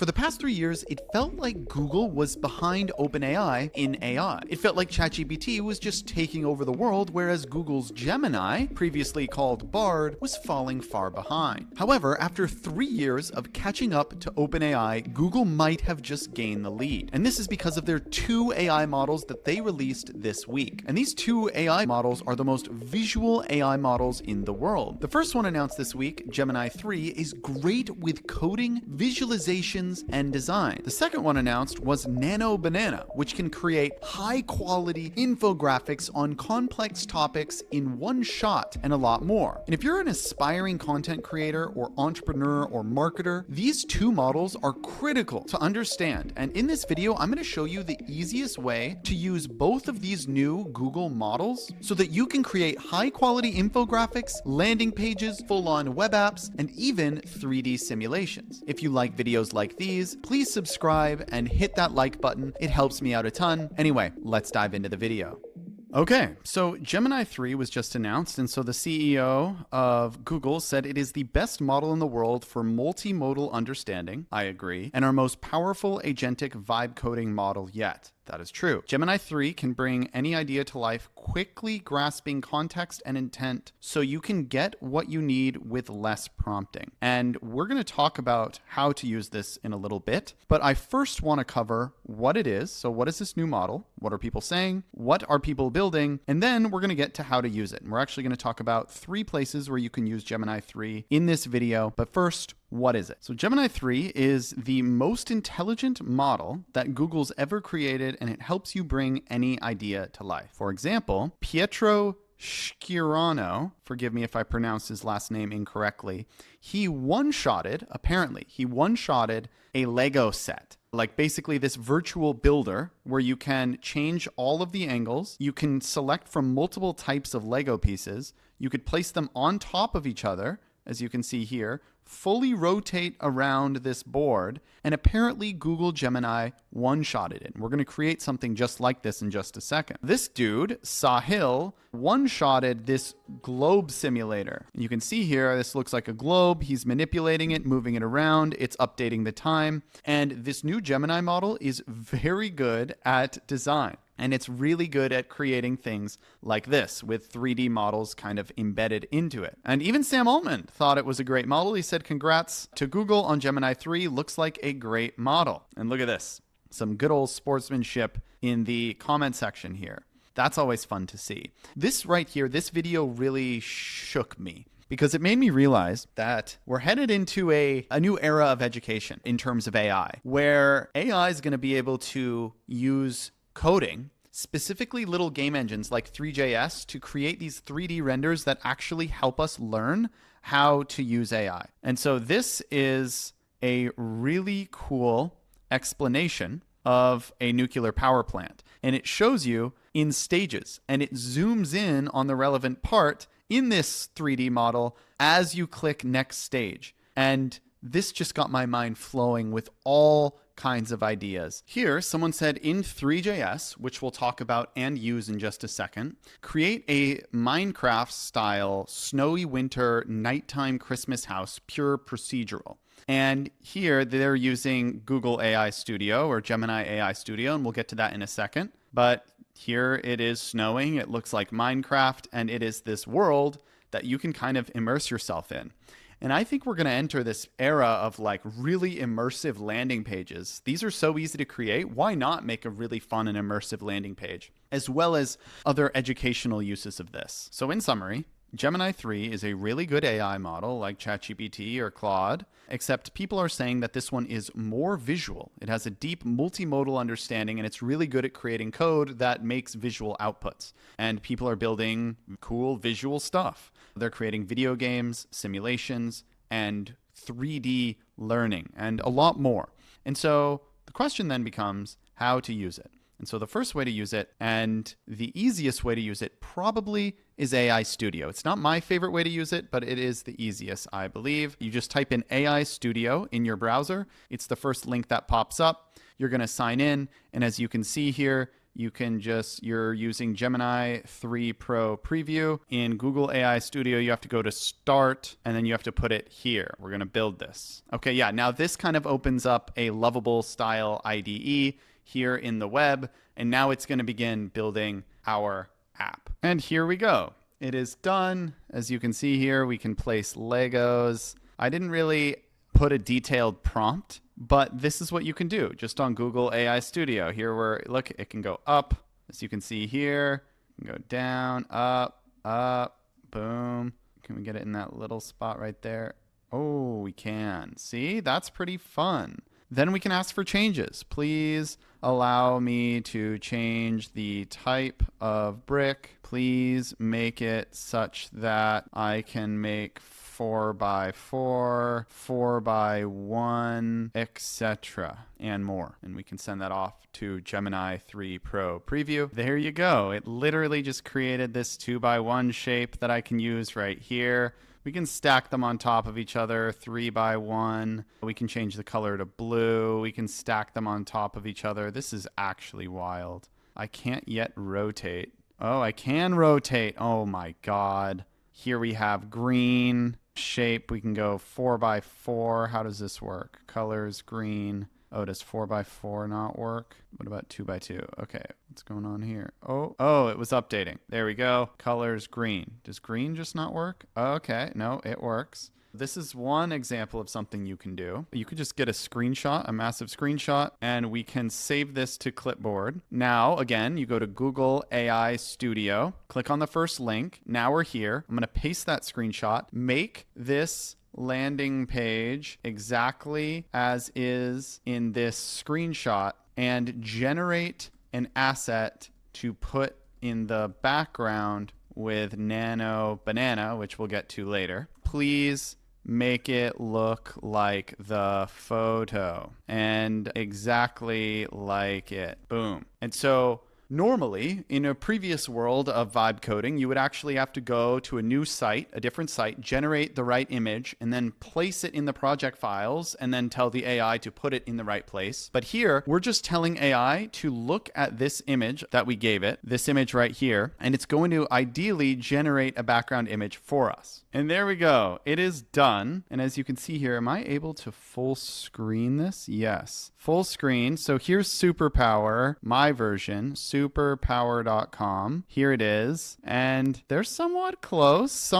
For the past 3 years, it felt like Google was behind OpenAI in AI. It felt like ChatGPT was just taking over the world, whereas Google's Gemini, previously called Bard, was falling far behind. However, after 3 years of catching up to OpenAI, Google might have just gained the lead. And this is because of their 2 AI models that they released this week. And these 2 AI models are the most visual AI models in the world. The first one announced this week, Gemini 3, is great with coding, visualizations, and design. The second one announced was Nano Banana, which can create high-quality infographics on complex topics in one shot and a lot more. And if you're an aspiring content creator or entrepreneur or marketer, these 2 models are critical to understand. And in this video, I'm going to show you the easiest way to use both of these new Google models so that you can create high-quality infographics, landing pages, full-on web apps, and even 3D simulations. If you like videos like these, please subscribe and hit that like button. It helps me out a ton. Anyway, let's dive into the video. Okay, so Gemini 3 was just announced, and so the CEO of Google said it is the best model in the world for multimodal understanding. I agree. And our most powerful agentic vibe coding model yet. That is true. Gemini 3 can bring any idea to life, quickly grasping context and intent so you can get what you need with less prompting. And we're going to talk about how to use this in a little bit, but I first want to cover what it is. So what is this new model? What are people saying? What are people building? And then we're going to get to how to use it. And we're actually going to talk about 3 places where you can use Gemini 3 in this video. But first, what is it? So Gemini 3 is the most intelligent model that Google's ever created, and it helps you bring any idea to life. For example, Pietro Schirano, forgive me if I pronounce his last name incorrectly, he one-shotted a Lego set. Like basically this virtual builder where you can change all of the angles. You can select from multiple types of Lego pieces. You could place them on top of each other, as you can see here, fully rotate around this board, and apparently Google Gemini one-shotted it. We're going to create something just like this in just a second. This dude, Sahil, one-shotted this globe simulator. You can see here, this looks like a globe. He's manipulating it, moving it around. It's updating the time. And this new Gemini model is very good at design. And it's really good at creating things like this with 3D models kind of embedded into it. And even Sam Altman thought it was a great model. He said, congrats to Google on Gemini 3. Looks like a great model. And look at this. Some good old sportsmanship in the comment section here. That's always fun to see. This right here, this video really shook me, because it made me realize that we're headed into a new era of education in terms of AI, where AI is going to be able to use coding, specifically little game engines like 3JS, to create these 3D renders that actually help us learn how to use AI. And so this is a really cool explanation of a nuclear power plant. And it shows you in stages, and it zooms in on the relevant part in this 3D model as you click next stage. And this just got my mind flowing with all kinds of ideas. Here, someone said in 3JS, which we'll talk about and use in just a second, create a Minecraft style snowy winter nighttime Christmas house, pure procedural. And here they're using Google AI Studio or Gemini AI Studio, and we'll get to that in a second. But here it is snowing. It looks like Minecraft, and it is this world that you can kind of immerse yourself in. And I think we're going to enter this era of like really immersive landing pages. These are so easy to create. Why not make a really fun and immersive landing page, as well as other educational uses of this? So in summary, Gemini 3 is a really good AI model like ChatGPT or Claude, except people are saying that this one is more visual. It has a deep multimodal understanding, and it's really good at creating code that makes visual outputs. And people are building cool visual stuff. They're creating video games, simulations, and 3D learning, and a lot more. And so the question then becomes how to use it. And so the first way to use it, and the easiest way to use it, probably is AI Studio. It's not my favorite way to use it, but it is the easiest, I believe. You just type in AI Studio in your browser. It's the first link that pops up. You're going to sign in, and as you can see here, you can you're using Gemini 3 Pro Preview. In Google AI Studio, you have to go to Start, and then you have to put it here. We're going to build this. Okay, yeah, now this kind of opens up a lovable style IDE here in the web, and now it's going to begin building our app. And here we go. It is done. As you can see here, we can place Legos. I didn't really put a detailed prompt, but this is what you can do just on Google AI Studio. Here look, it can go up, as you can see here. It can go down, up, boom. Can we get it in that little spot right there? Oh, we can. See, that's pretty fun. Then we can ask for changes. Please allow me to change the type of brick. Please make it such that I can make 4x4, 4x1, etc., and more. And we can send that off to Gemini 3 Pro Preview. There you go. It literally just created this 2x1 shape that I can use right here. We can stack them on top of each other, 3x1. We can change the color to blue. We can stack them on top of each other. This is actually wild. I can't yet rotate. Oh, I can rotate. Oh my God. Here we have green shape. We can go 4x4. How does this work? Colors, green. Oh, does 4x4 not work? What about 2x2? Okay, what's going on here? Oh, it was updating. There we go. Colors, green. Does green just not work? Okay, no, it works. This is one example of something you can do. You could just get a screenshot, a massive screenshot, and we can save this to clipboard. Now, again, you go to Google AI Studio, click on the first link. Now we're here. I'm going to paste that screenshot, make this landing page exactly as is in this screenshot, and generate an asset to put in the background with Nano Banana, which we'll get to later. Please make it look like the photo and exactly like it. Boom. And so normally, in a previous world of vibe coding, you would actually have to go to a new site, a different site, generate the right image, and then place it in the project files, and then tell the AI to put it in the right place. But here, we're just telling AI to look at this image that we gave it, this image right here, and it's going to ideally generate a background image for us. And there we go. It is done. And as you can see here, am I able to full screen this? Yes. Full screen. So here's Superpower, my version, superpower.com. Here it is. And they're somewhat close.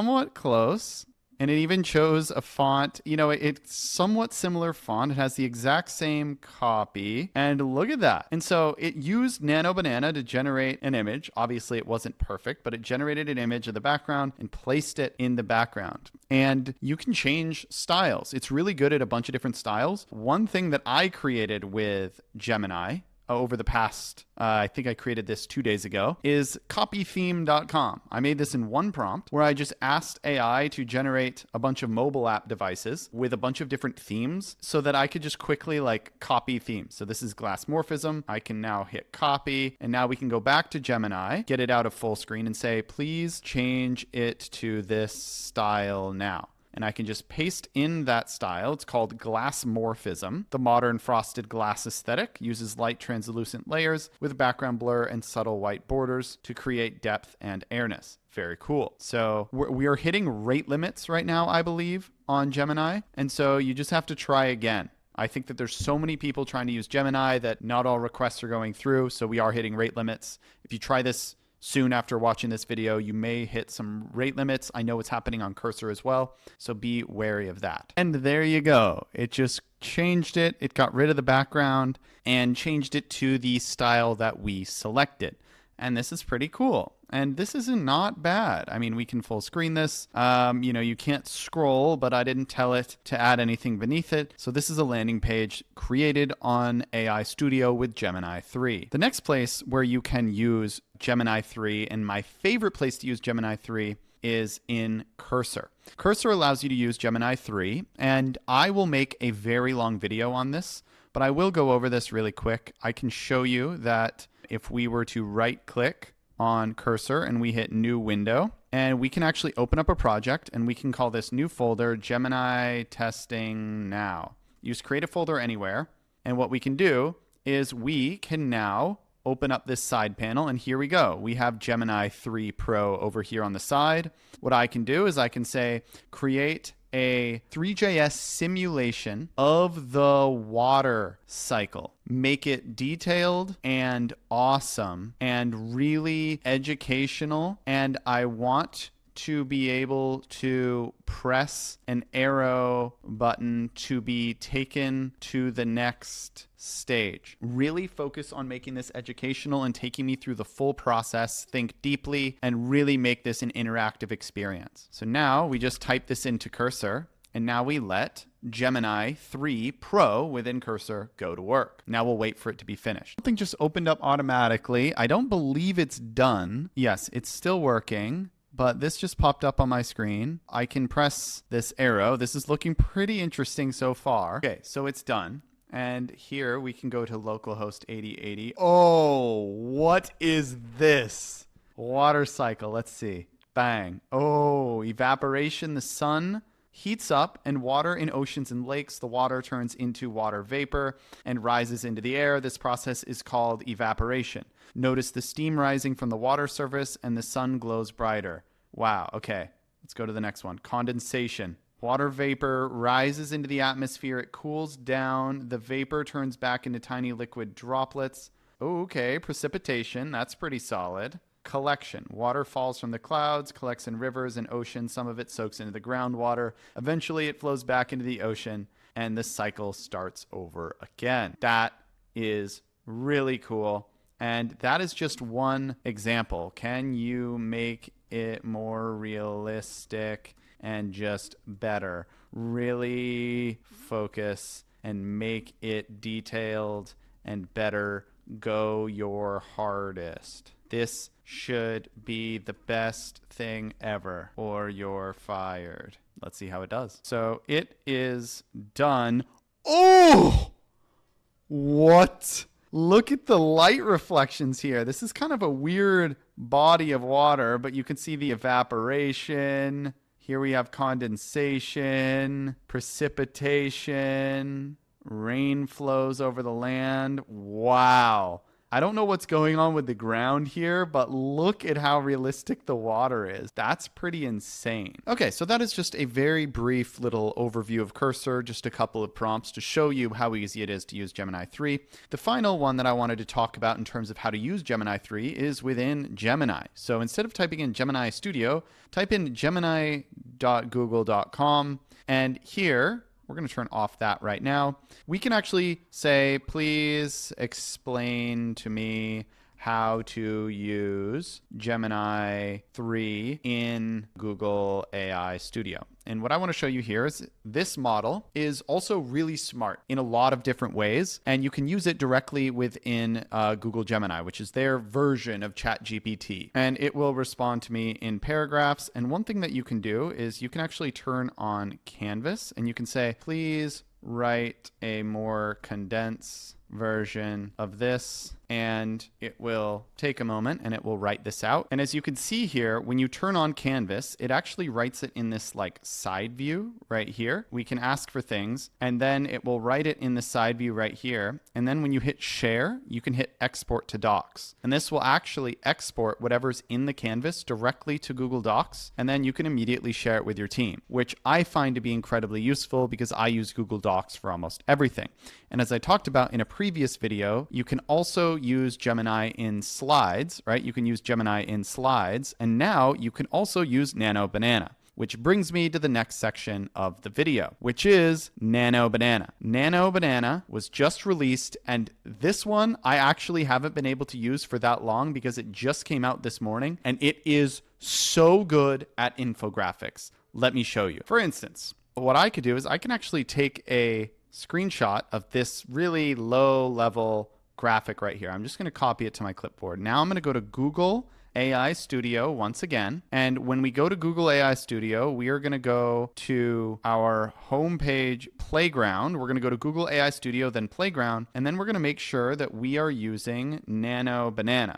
And it even chose a font. You know, it's somewhat similar font. It has the exact same copy. And look at that. And so it used Nano Banana to generate an image. Obviously, it wasn't perfect, but it generated an image of the background and placed it in the background. And you can change styles. It's really good at a bunch of different styles. One thing that I created with Gemini over the past, I think I created this 2 days ago, is copytheme.com. I made this in one prompt where I just asked AI to generate a bunch of mobile app devices with a bunch of different themes so that I could just quickly copy themes. So this is Glassmorphism. I can now hit copy, and now we can go back to Gemini, get it out of full screen, and say, please change it to this style now. And I can just paste in that style. It's called Glassmorphism. The modern frosted glass aesthetic uses light translucent layers with background blur and subtle white borders to create depth and airness. Very cool. So we are hitting rate limits right now, I believe, on Gemini. And so you just have to try again. I think that there's so many people trying to use Gemini that not all requests are going through. So we are hitting rate limits. If you try this soon after watching this video, you may hit some rate limits. I know it's happening on Cursor as well, so be wary of that. And there you go. It just changed it. It got rid of the background and changed it to the style that we selected. And this is pretty cool. And this is not bad. I mean, we can full screen this. You can't scroll, but I didn't tell it to add anything beneath it. So this is a landing page created on AI Studio with Gemini 3. The next place where you can use Gemini 3, and my favorite place to use Gemini 3, is in Cursor. Cursor allows you to use Gemini 3, and I will make a very long video on this, but I will go over this really quick. I can show you that if we were to right-click on Cursor and we hit New Window, and we can actually open up a project, and we can call this new folder Gemini Testing Now. Use Create a Folder Anywhere, and what we can do is we can now open up this side panel, and here we go. We have Gemini 3 Pro over here on the side. What I can do is I can say, create a Three.js simulation of the water cycle. Make it detailed and awesome and really educational. And I want to be able to press an arrow button to be taken to the next stage. Really focus on making this educational and taking me through the full process, think deeply, and really make this an interactive experience. So now we just type this into Cursor, and now we let Gemini 3 Pro within Cursor go to work. Now we'll wait for it to be finished. Something just opened up automatically. I don't believe it's done. Yes, it's still working, but this just popped up on my screen. I can press this arrow. This is looking pretty interesting so far. Okay, so it's done. And here we can go to localhost 8080. Oh, what is this? Water cycle. Let's see. Bang. Oh, evaporation. The sun heats up, and water in oceans and lakes, the water turns into water vapor and rises into the air. This process is called evaporation. Notice the steam rising from the water surface, and the sun glows brighter. Wow. Okay. Let's go to the next one. Condensation. Water vapor rises into the atmosphere. It cools down. The vapor turns back into tiny liquid droplets. Oh, okay. Precipitation. That's pretty solid. Collection. Water falls from the clouds, collects in rivers and oceans. Some of it soaks into the groundwater. Eventually, it flows back into the ocean, and the cycle starts over again. That is really cool. And that is just one example. Can you make it more realistic and just better? Really focus and make it detailed and better. Go your hardest. This should be the best thing ever, or you're fired. Let's see how it does. So it is done. Oh, what? Look at the light reflections here. This is kind of a weird body of water, but you can see the evaporation. Here we have condensation, precipitation, rain flows over the land. Wow. I don't know what's going on with the ground here, but look at how realistic the water is. That's pretty insane. Okay, so that is just a very brief little overview of Cursor, just a couple of prompts to show you how easy it is to use Gemini 3. The final one that I wanted to talk about in terms of how to use Gemini 3 is within Gemini. So instead of typing in Gemini Studio, type in gemini.google.com, and here, we're going to turn off that right now. We can actually say, please explain to me how to use Gemini 3 in Google AI Studio. And what I want to show you here is this model is also really smart in a lot of different ways, and you can use it directly within Google Gemini, which is their version of ChatGPT. And it will respond to me in paragraphs. And one thing that you can do is you can actually turn on Canvas, and you can say, please write a more condensed version of this, and it will take a moment and it will write this out. And as you can see here, when you turn on Canvas, it actually writes it in this like side view right here. We can ask for things, and then it will write it in the side view right here. And then when you hit share, you can hit export to docs, and this will actually export whatever's in the canvas directly to Google Docs, and then you can immediately share it with your team, which I find to be incredibly useful because I use Google Docs for almost everything. And as I talked about in a previous video, you can also use Gemini in slides, right? You can use Gemini in slides, and now you can also use Nano Banana, which brings me to the next section of the video, which is Nano Banana. Nano Banana was just released, and this one I actually haven't been able to use for that long because it just came out this morning, and it is so good at infographics. Let me show you. For instance, what I could do is I can actually take a screenshot of this really low level graphic right here. I'm just going to copy it to my clipboard. Now I'm going to go to Google AI Studio once again. And when we go to Google AI Studio, we are going to go to our homepage playground. We're going to go to Google AI Studio, then playground, and then we're going to make sure that we are using Nano Banana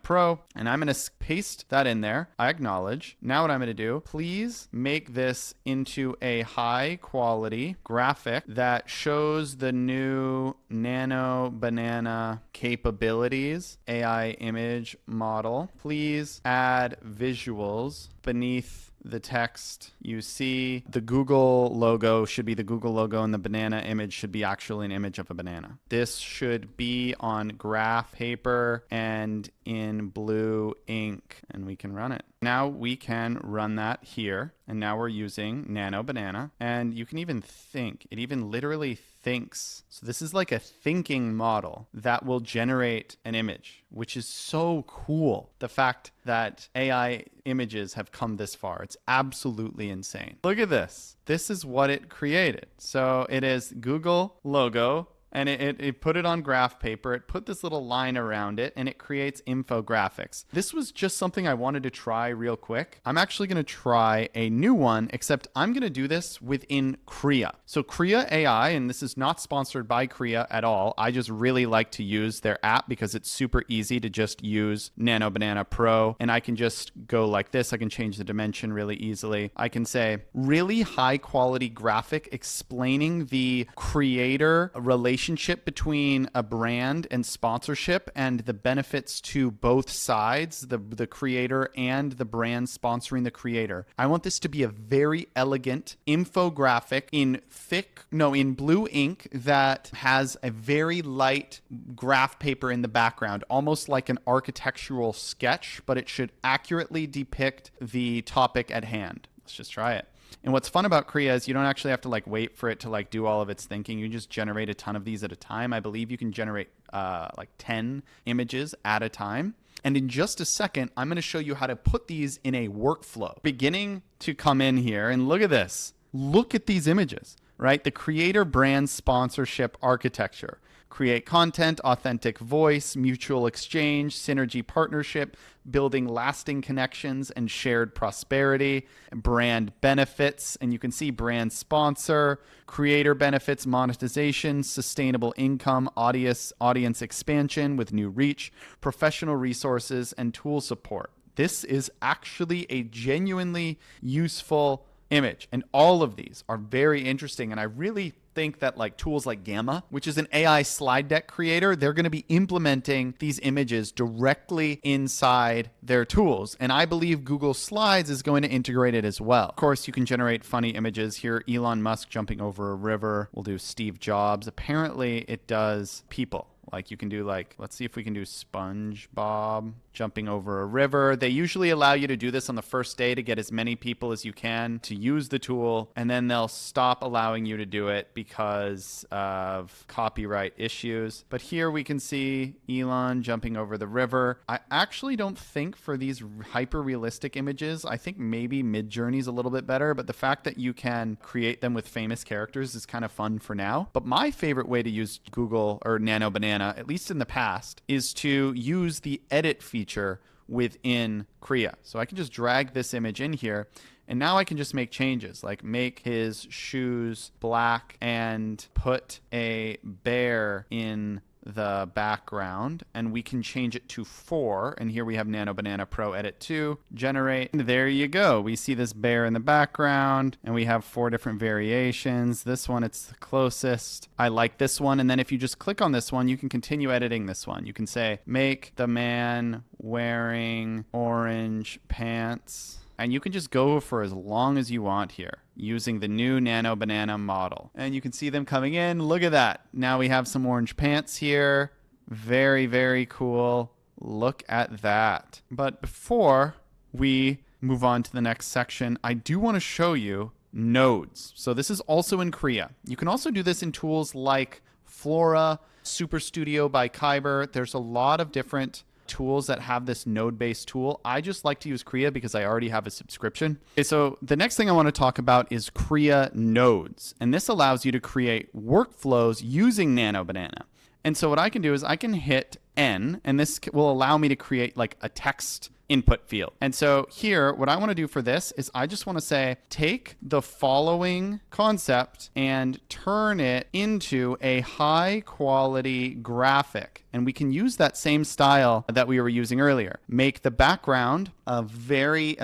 Pro. And I'm going to paste that in there. I acknowledge. Now what I'm going to do, please make this into a high quality graphic that shows the new Nano Banana capabilities, AI image model. Please add visuals beneath the text. You see the Google logo should be the Google logo, and the banana image should be actually an image of a banana. This should be on graph paper and in blue ink, and we can run it. Now we can run that here, and now we're using Nano Banana, and you can even think. It even literally thinks. So this is like a thinking model that will generate an image, which is so cool. The fact that AI images have come this far, it's absolutely insane. Look at this. This is what it created. So it is Google logo, and it put it on graph paper. It put this little line around it, and it creates infographics. This was just something I wanted to try real quick. I'm actually going to try a new one, except I'm going to do this within Krea. So Krea AI, and this is not sponsored by Krea at all. I just really like to use their app because it's super easy to just use Nano Banana Pro, and I can just go like this. I can change the dimension really easily. I can say really high quality graphic explaining the creator relationship between a brand and sponsorship and the benefits to both sides, the creator and the brand sponsoring the creator. I want this to be a very elegant infographic in blue ink that has a very light graph paper in the background, almost like an architectural sketch, but it should accurately depict the topic at hand. Let's just try it. And what's fun about Krea is you don't actually have to wait for it to do all of its thinking. You can just generate a ton of these at a time. I believe you can generate 10 images at a time. And in just a second, I'm going to show you how to put these in a workflow. Beginning to come in here, and look at this. Look at these images, right? The creator brand sponsorship architecture. Create content, authentic voice, mutual exchange, synergy partnership, building lasting connections and shared prosperity, brand benefits, and you can see brand sponsor, creator benefits, monetization, sustainable income, audience expansion with new reach, professional resources, and tool support. This is actually a genuinely useful image, and all of these are very interesting, and I really think that tools like Gamma, which is an AI slide deck creator, they're going to be implementing these images directly inside their tools. And I believe Google Slides is going to integrate it as well. Of course, you can generate funny images here. Elon Musk jumping over a river. We'll do Steve Jobs. Apparently, it does people. You can do let's see if we can do SpongeBob jumping over a river. They usually allow you to do this on the first day to get as many people as you can to use the tool, and then they'll stop allowing you to do it because of copyright issues. But here we can see Elon jumping over the river. I actually don't think for these hyper-realistic images, I think maybe Midjourney's a little bit better, but the fact that you can create them with famous characters is kind of fun for now. But my favorite way to use Google or Nano Banana, at least in the past, is to use the edit feature within Krea. So I can just drag this image in here, and now I can just make changes, like make his shoes black and put a bear in the background, and we can change it to 4. And here we have Nano Banana Pro Edit 2, generate. And there you go. We see this bear in the background, and we have 4 different variations. This one, it's the closest. I like this one. And then if you just click on this one, you can continue editing this one. You can say, make the man wearing orange pants. And you can just go for as long as you want here using the new Nano Banana model. And you can see them coming in. Look at that. Now we have some orange pants here. Very, very cool. Look at that. But before we move on to the next section, I do want to show you nodes. So this is also in Krea. You can also do this in tools like Flora, Super Studio by Kyber. There's a lot of different tools that have this node-based tool. I just like to use Krea because I already have a subscription. Okay, so the next thing I want to talk about is Krea nodes. And this allows you to create workflows using Nano Banana. And so what I can do is I can hit N, and this will allow me to create like a text input field. And so here, what I want to do for this is I just want to say, take the following concept and turn it into a high quality graphic. And we can use that same style that we were using earlier. Make the background a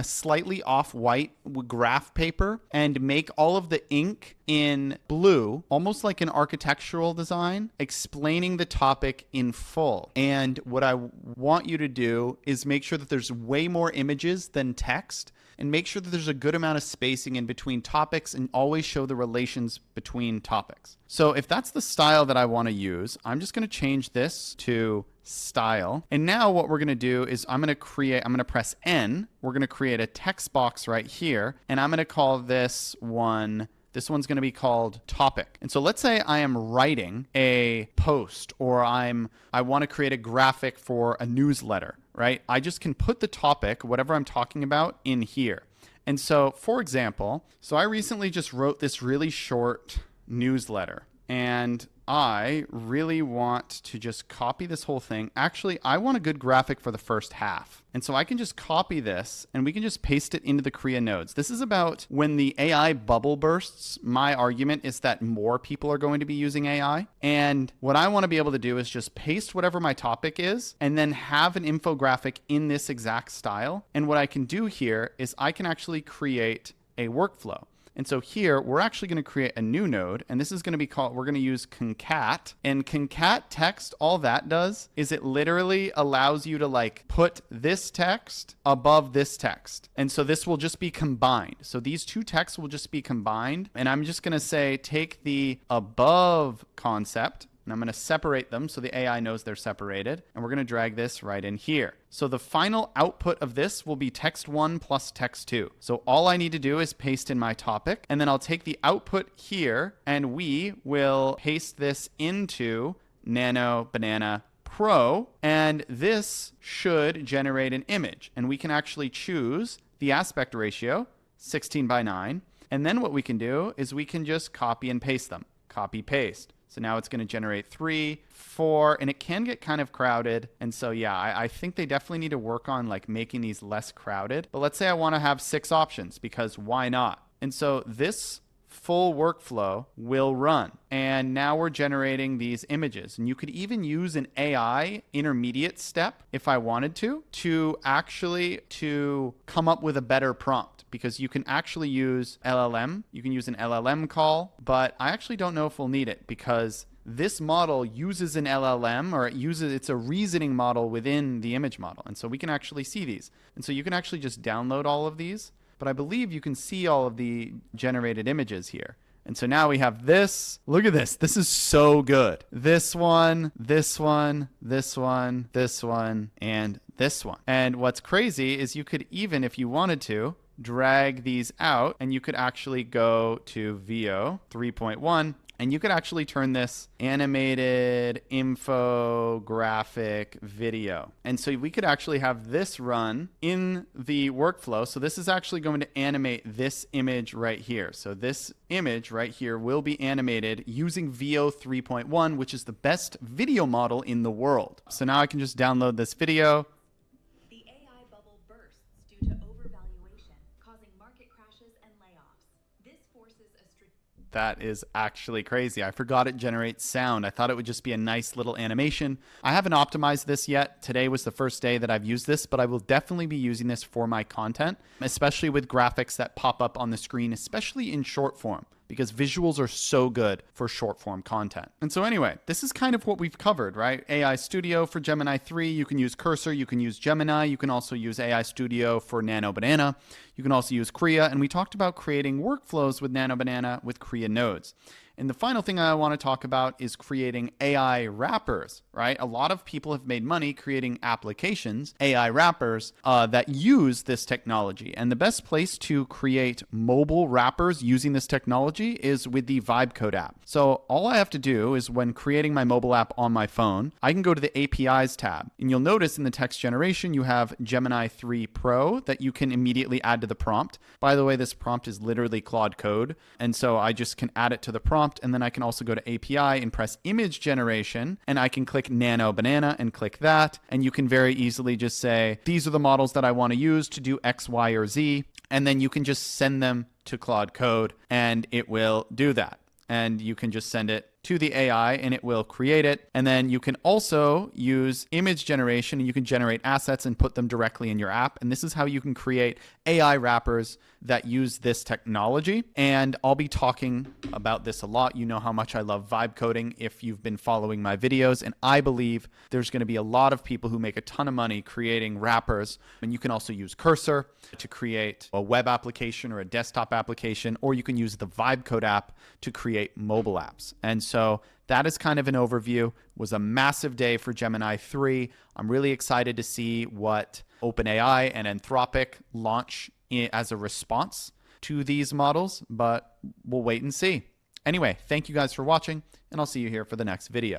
slightly off-white graph paper, and make all of the ink in blue, almost like an architectural design, explaining the topic in full. And what I want you to do is make sure that there's way more images than text, and make sure that there's a good amount of spacing in between topics, and always show the relations between topics. So if that's the style that I want to use, I'm just going to change this to style. And now what we're going to do is I'm going to press N. We're going to create a text box right here, and I'm going to call this one's going to be called topic. And so let's say I am writing a post, or I want to create a graphic for a newsletter, right? I just can put the topic, whatever I'm talking about, in here. And so, for example, I recently just wrote this really short newsletter, and I really want to just copy this whole thing. Actually, I want a good graphic for the first half. And so I can just copy this, and we can just paste it into the Krea nodes. This is about when the AI bubble bursts. My argument is that more people are going to be using AI. And what I want to be able to do is just paste whatever my topic is, and then have an infographic in this exact style. And what I can do here is I can actually create a workflow. And so here, we're actually going to create a new node, and this is going to be called, we're going to use concat. And concat text, all that does is it literally allows you to like put this text above this text. And so this will just be combined. So these two texts will just be combined. And I'm just going to say, take the above concept, and I'm going to separate them so the AI knows they're separated. And we're going to drag this right in here. So the final output of this will be text 1 plus text 2. So all I need to do is paste in my topic, and then I'll take the output here, and we will paste this into Nano Banana Pro, and this should generate an image. And we can actually choose the aspect ratio, 16:9. And then what we can do is we can just copy and paste them. Copy, paste. So now it's going to generate 3, 4, and it can get kind of crowded. And so, yeah, I think they definitely need to work on like making these less crowded. But let's say I want to have 6 options, because why not? And so this full workflow will run. And now we're generating these images. And you could even use an AI intermediate step if I wanted to actually come up with a better prompt. Because you can actually use LLM. You can use an LLM call, but I actually don't know if we'll need it, because this model uses an LLM, or it's a reasoning model within the image model. And so we can actually see these. And so you can actually just download all of these, but I believe you can see all of the generated images here. And so now we have this. Look at this. This is so good. This one, this one, this one, this one, and this one. And what's crazy is you could even, if you wanted to, drag these out, and you could actually go to VO 3.1, and you could actually turn this animated infographic video. And so we could actually have this run in the workflow. So this is actually going to animate this image right here. So this image right here will be animated using VO 3.1, which is the best video model in the world. So now I can just download this video. The AI bubble bursts due to overvaluation, causing market crashes and layoffs. This forces a That is actually crazy. I forgot it generates sound. I thought it would just be a nice little animation. I haven't optimized this yet. Today was the first day that I've used this, but I will definitely be using this for my content, especially with graphics that pop up on the screen, especially in short form, because visuals are so good for short form content. And so anyway, this is kind of what we've covered, right? AI Studio for Gemini 3, you can use Cursor, you can use Gemini, you can also use AI Studio for Nano Banana, you can also use Krea, and we talked about creating workflows with Nano Banana with Krea nodes. And the final thing I want to talk about is creating AI wrappers, right? A lot of people have made money creating applications, AI wrappers, that use this technology. And the best place to create mobile wrappers using this technology is with the Vibecode app. So all I have to do is, when creating my mobile app on my phone, I can go to the APIs tab. And you'll notice in the text generation, you have Gemini 3 Pro that you can immediately add to the prompt. By the way, this prompt is literally Claude code. And so I just can add it to the prompt. prompt, and then I can also go to API and press image generation, and I can click Nano Banana and click that, and you can very easily just say, these are the models that I want to use to do X, Y, or Z, and then you can just send them to Claude Code, and it will do that. And you can just send it to the AI and it will create it. And then you can also use image generation and you can generate assets and put them directly in your app. And this is how you can create AI wrappers that use this technology. And I'll be talking about this a lot. You know how much I love vibe coding if you've been following my videos. And I believe there's going to be a lot of people who make a ton of money creating wrappers. And you can also use Cursor to create a web application or a desktop application, or you can use the Vibecode app to create mobile apps. And so that is kind of an overview. It was a massive day for Gemini 3. I'm really excited to see what OpenAI and Anthropic launch as a response to these models, but we'll wait and see. Anyway, thank you guys for watching, and I'll see you here for the next video.